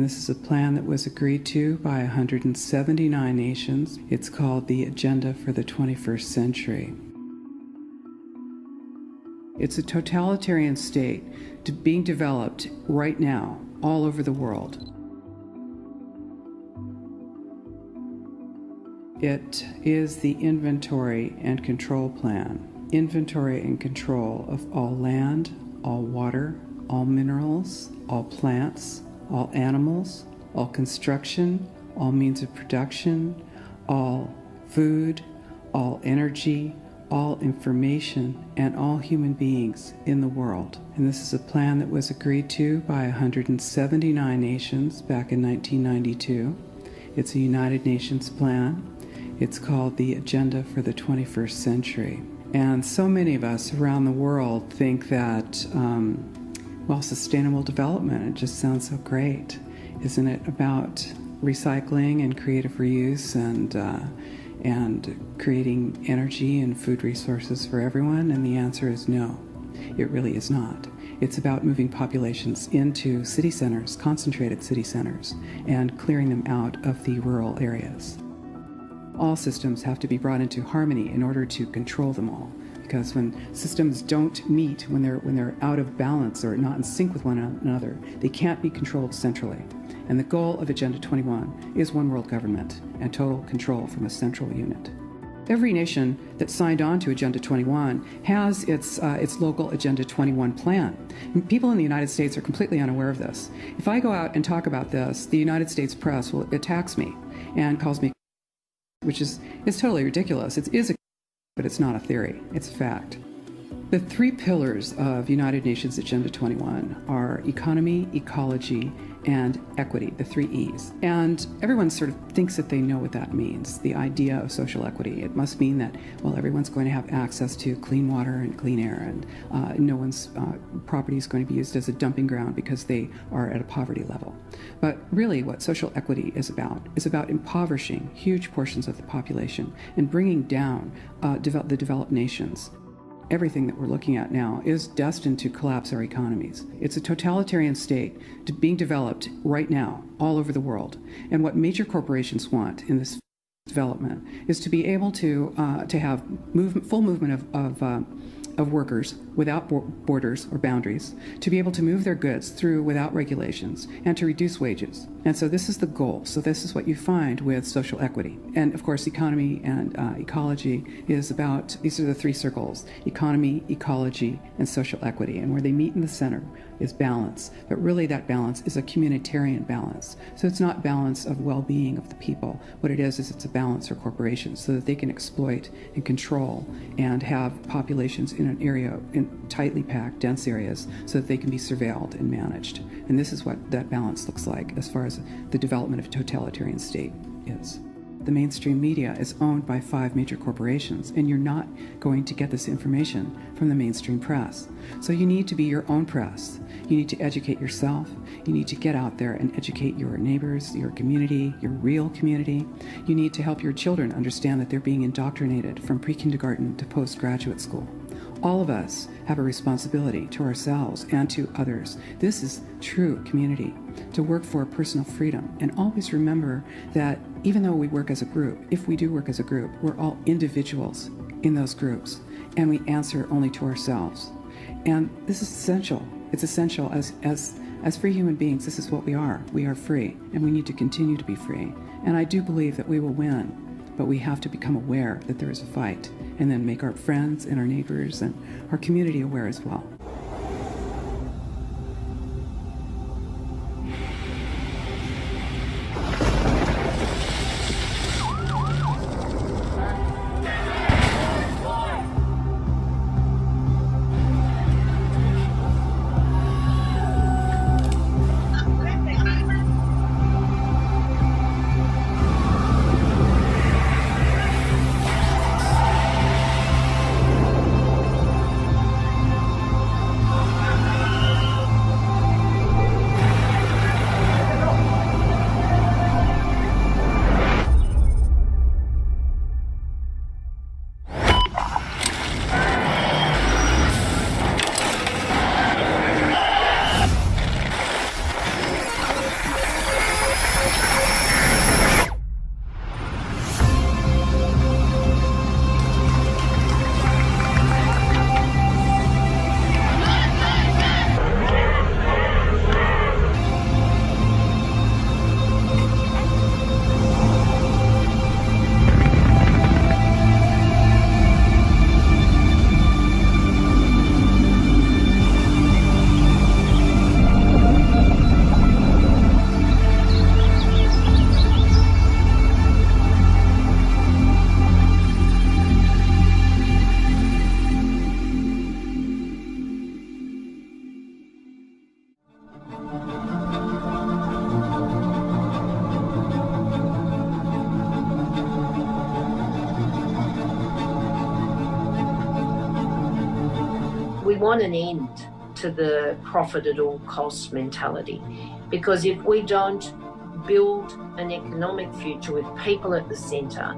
This is a plan that was agreed to by 179 nations. It's called the Agenda for the 21st Century. It's a totalitarian state being developed right now all over the world. It is the inventory and control plan. Inventory and control of all land, all water, all minerals, all plants, all animals, all construction, all means of production, all food, all energy, all information, and all human beings in the world. And this is a plan that was agreed to by 179 nations back in 1992. It's a United Nations plan. It's called the Agenda for the 21st Century. And so many of us around the world think that, sustainable development, it just sounds so great. Isn't it about recycling and creative reuse and creating energy and food resources for everyone? And the answer is no, it really is not. It's about moving populations into city centers, concentrated city centers, and clearing them out of the rural areas. All systems have to be brought into harmony in order to control them all. Because when systems don't meet, when they're out of balance or not in sync with one another, they can't be controlled centrally. And the goal of Agenda 21 is one world government and total control from a central unit. Every nation that signed on to Agenda 21 has its local Agenda 21 plan. People in the United States are completely unaware of this. If I go out and talk about this, the United States press will attacks me and calls me, which is totally ridiculous. It is a, but it's not a theory. It's a fact. The three pillars of United Nations Agenda 21 are economy, ecology, and equity, the three E's. And everyone sort of thinks that they know what that means, the idea of social equity. It must mean that, everyone's going to have access to clean water and clean air, and no one's property is going to be used as a dumping ground because they are at a poverty level. But really what social equity is about impoverishing huge portions of the population and bringing down the developed nations. Everything that we're looking at now is destined to collapse our economies. It's a totalitarian state being developed right now all over the world. And what major corporations want in this development is to be able to have full movement of workers without borders or boundaries, to be able to move their goods through without regulations, and to reduce wages. And so this is the goal. So this is what you find with social equity. And of course, economy and ecology is about, these are the three circles: economy, ecology, and social equity. And where they meet in the center is balance. But really that balance is a communitarian balance. So it's not balance of well-being of the people. What it is it's a balance for corporations so that they can exploit and control and have populations in an area, in tightly packed, dense areas, so that they can be surveilled and managed. And this is what that balance looks like as far as the development of a totalitarian state is. The mainstream media is owned by 5 major corporations, and you're not going to get this information from the mainstream press. So you need to be your own press. You need to educate yourself. You need to get out there and educate your neighbors, your community, your real community. You need to help your children understand that they're being indoctrinated from pre-kindergarten to postgraduate school. All of us have a responsibility to ourselves and to others. This is true community, to work for personal freedom. And always remember that even though we work as a group, if we do work as a group, we're all individuals in those groups, and we answer only to ourselves. And this is essential. It's essential as free human beings. This is what we are. We are free, and we need to continue to be free. And I do believe that we will win. But we have to become aware that there is a fight, and then make our friends and our neighbors and our community aware as well. want an end to the profit at all costs mentality, because if we don't build an economic future with people at the centre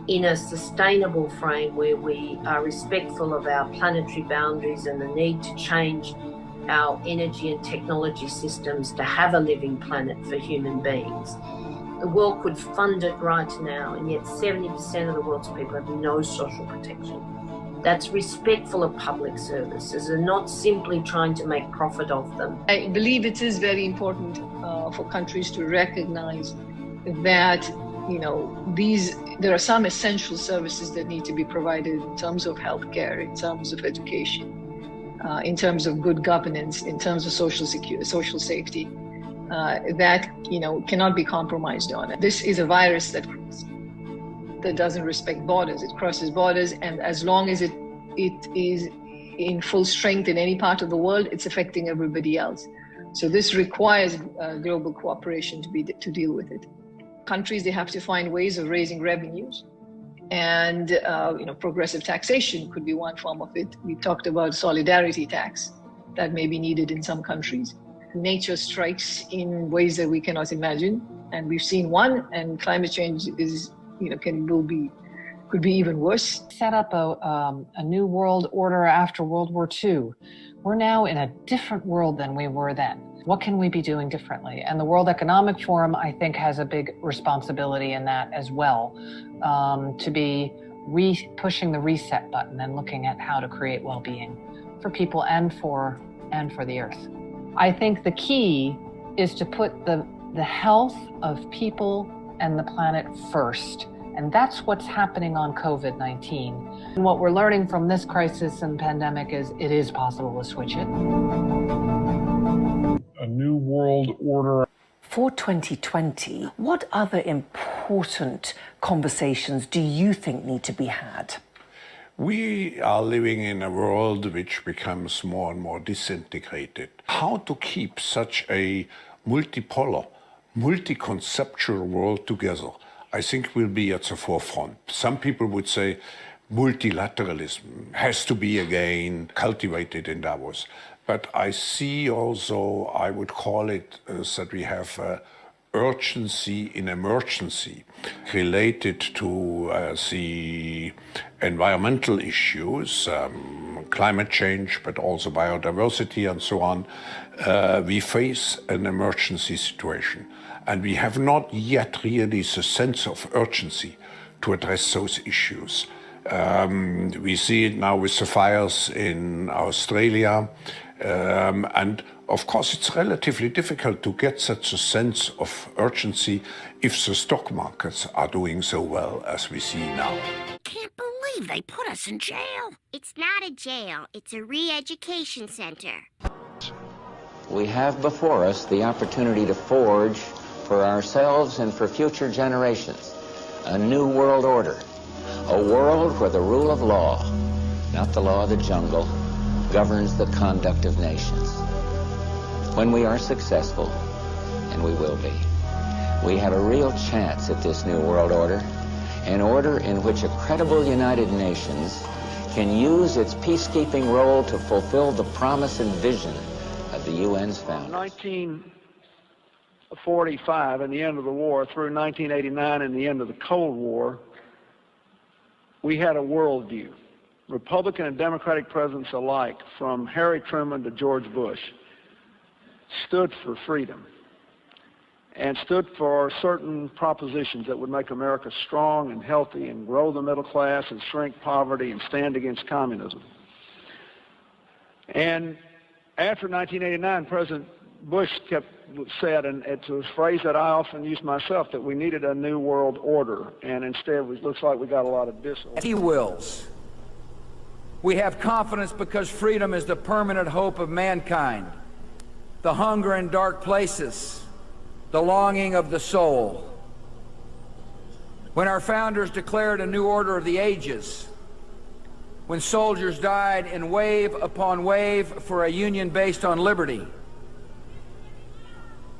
in a sustainable frame where we are respectful of our planetary boundaries and the need to change our energy and technology systems to have a living planet for human beings. The world could fund it right now, and yet 70% of the world's people have no social protection. That's respectful of public services and not simply trying to make profit of them. I believe it is very important for countries to recognize that, there are some essential services that need to be provided in terms of healthcare, in terms of education, in terms of good governance, in terms of social safety, that cannot be compromised on. This is a virus that doesn't respect borders. It crosses borders, and as long as it is in full strength in any part of the world, it's affecting everybody else. So this requires global cooperation to deal with it. Countries, they have to find ways of raising revenues, and progressive taxation could be one form of it. We talked about solidarity tax that may be needed in some countries. Nature strikes in ways that we cannot imagine, and we've seen one, and climate change is could be even worse. Set up a new world order after World War II. We're now in a different world than we were then. What can we be doing differently? And the World Economic Forum, I think, has a big responsibility in that as well, to be pushing the reset button and looking at how to create well-being for people and for the earth. I think the key is to put the health of people and the planet first. And that's what's happening on COVID-19. And what we're learning from this crisis and pandemic is it is possible to switch it. A new world order. For 2020, what other important conversations do you think need to be had? We are living in a world which becomes more and more disintegrated. How to keep such a multipolar, multi-conceptual world together, I think will be at the forefront. Some people would say multilateralism has to be again cultivated in Davos. But I see also, I would call it that we have urgency in emergency related to the environmental issues, climate change, but also biodiversity and so on. We face an emergency situation, and we have not yet really the sense of urgency to address those issues. We see it now with the fires in Australia, and of course it's relatively difficult to get such a sense of urgency if the stock markets are doing so well as we see now. Can't believe they put us in jail. It's not a jail, it's a re-education center. We have before us the opportunity to forge for ourselves and for future generations a new world order, a world where the rule of law, not the law of the jungle, governs the conduct of nations. When we are successful, and we will be, we have a real chance at this new world order, an order in which a credible United Nations can use its peacekeeping role to fulfill the promise and vision of the UN's founders. 1945 and the end of the war through 1989 and the end of the Cold War, we had a worldview. Republican and Democratic presidents alike, from Harry Truman to George Bush, stood for freedom and stood for certain propositions that would make America strong and healthy and grow the middle class and shrink poverty and stand against communism. And after 1989, President Bush said, and it's a phrase that I often use myself, that we needed a new world order, and instead it looks like we got a lot of disorder. He wills. We have confidence because freedom is the permanent hope of mankind, the hunger in dark places, the longing of the soul. When our founders declared a new order of the ages, when soldiers died in wave upon wave for a union based on liberty,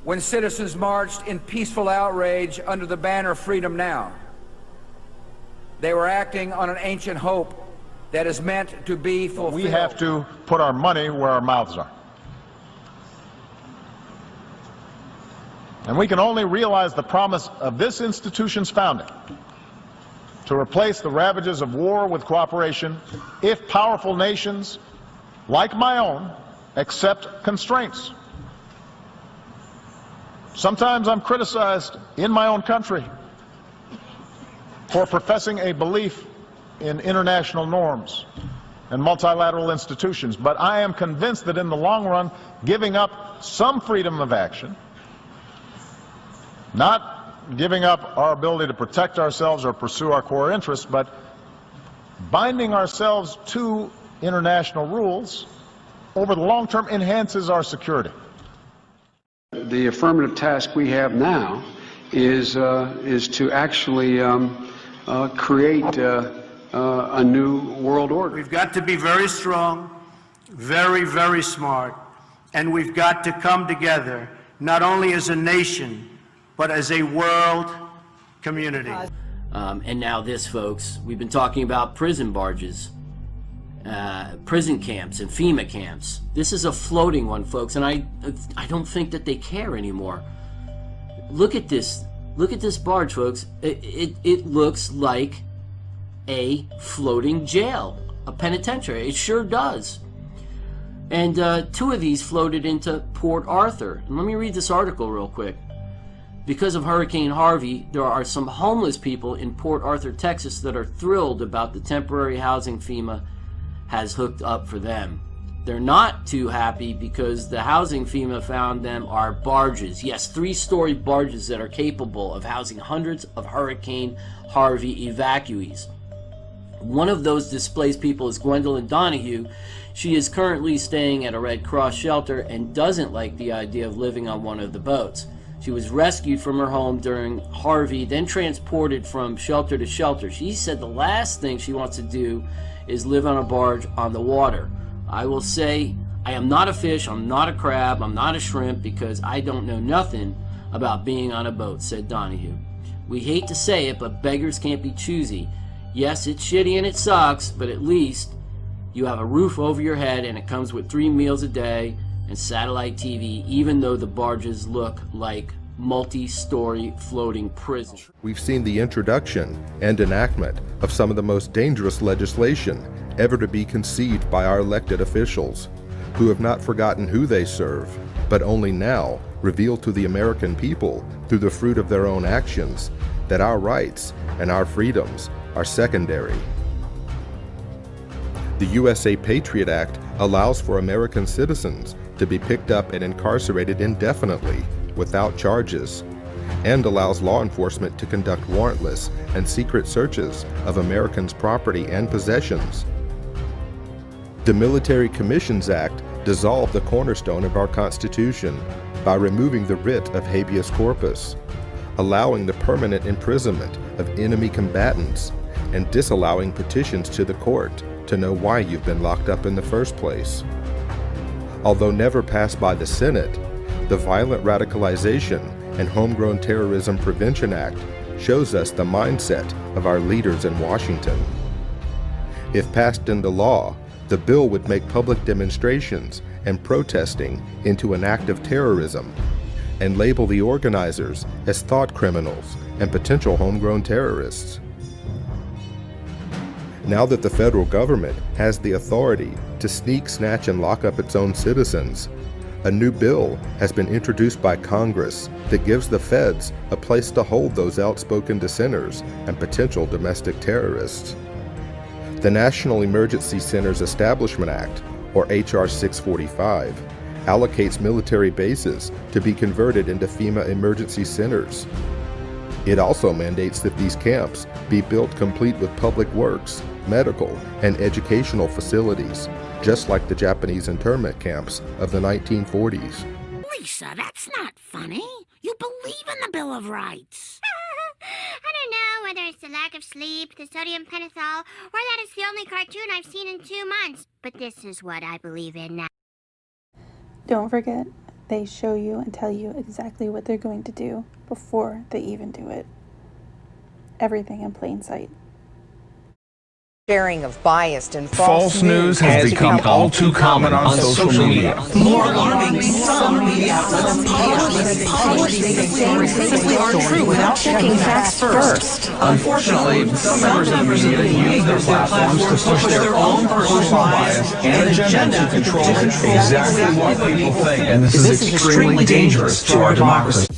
when citizens marched in peaceful outrage under the banner Freedom Now, they were acting on an ancient hope that is meant to be fulfilled. We have to put our money where our mouths are. And we can only realize the promise of this institution's founding to replace the ravages of war with cooperation if powerful nations, like my own, accept constraints. Sometimes I'm criticized in my own country for professing a belief in international norms and multilateral institutions, but I am convinced that in the long run, giving up some freedom of action, not giving up our ability to protect ourselves or pursue our core interests, but binding ourselves to international rules over the long term enhances our security. The affirmative task we have now is to actually create a new world order. We've got to be very strong, very, very smart, and we've got to come together, not only as a nation, but as a world community. And now this, folks. We've been talking about prison barges, prison camps and FEMA camps. This is a floating one, folks, and I don't think that they care anymore. Look at this. Look at this barge, folks. It looks like a floating jail, a penitentiary. It sure does. And 2 of these floated into Port Arthur. And let me read this article real quick. Because of Hurricane Harvey, there are some homeless people in Port Arthur, Texas that are thrilled about the temporary housing FEMA has hooked up for them. They're not too happy because the housing FEMA found them are barges. Yes, 3-story barges that are capable of housing hundreds of Hurricane Harvey evacuees. One of those displaced people is Gwendolyn Donahue. She is currently staying at a Red Cross shelter and doesn't like the idea of living on one of the boats. She was rescued from her home during Harvey, then transported from shelter to shelter. She said the last thing she wants to do is live on a barge on the water. I will say, I am not a fish, I'm not a crab, I'm not a shrimp, because I don't know nothing about being on a boat, said Donahue. We hate to say it, but beggars can't be choosy. Yes, it's shitty and it sucks, but at least you have a roof over your head and it comes with 3 meals a day and satellite TV, even though the barges look like multi-story floating prisons. We've seen the introduction and enactment of some of the most dangerous legislation ever to be conceived by our elected officials, who have not forgotten who they serve, but only now reveal to the American people, through the fruit of their own actions, that our rights and our freedoms are secondary. The USA Patriot Act allows for American citizens to be picked up and incarcerated indefinitely without charges, and allows law enforcement to conduct warrantless and secret searches of Americans' property and possessions. The Military Commissions Act dissolved the cornerstone of our Constitution by removing the writ of habeas corpus, allowing the permanent imprisonment of enemy combatants, and disallowing petitions to the court to know why you've been locked up in the first place. Although never passed by the Senate, the Violent Radicalization and Homegrown Terrorism Prevention Act shows us the mindset of our leaders in Washington. If passed into law, the bill would make public demonstrations and protesting into an act of terrorism and label the organizers as thought criminals and potential homegrown terrorists. Now that the federal government has the authority to sneak, snatch, and lock up its own citizens, a new bill has been introduced by Congress that gives the feds a place to hold those outspoken dissenters and potential domestic terrorists. The National Emergency Centers Establishment Act, or H.R. 645, allocates military bases to be converted into FEMA emergency centers. It also mandates that these camps be built complete with public works, medical, and educational facilities, just like the Japanese internment camps of the 1940s. Lisa, that's not funny. You believe in the Bill of Rights. I don't know whether it's the lack of sleep, the sodium pentothal, or that it's the only cartoon I've seen in 2 months. But this is what I believe in now. Don't forget, they show you and tell you exactly what they're going to do before they even do it. Everything in plain sight. Sharing of biased and False news has become all too common on social media. More alarming, some media outlets publish things simply aren't true without checking facts first. Unfortunately, some members of the media use their platforms to push their own personal bias and agenda to control exactly what people think. And this is extremely dangerous to our democracy.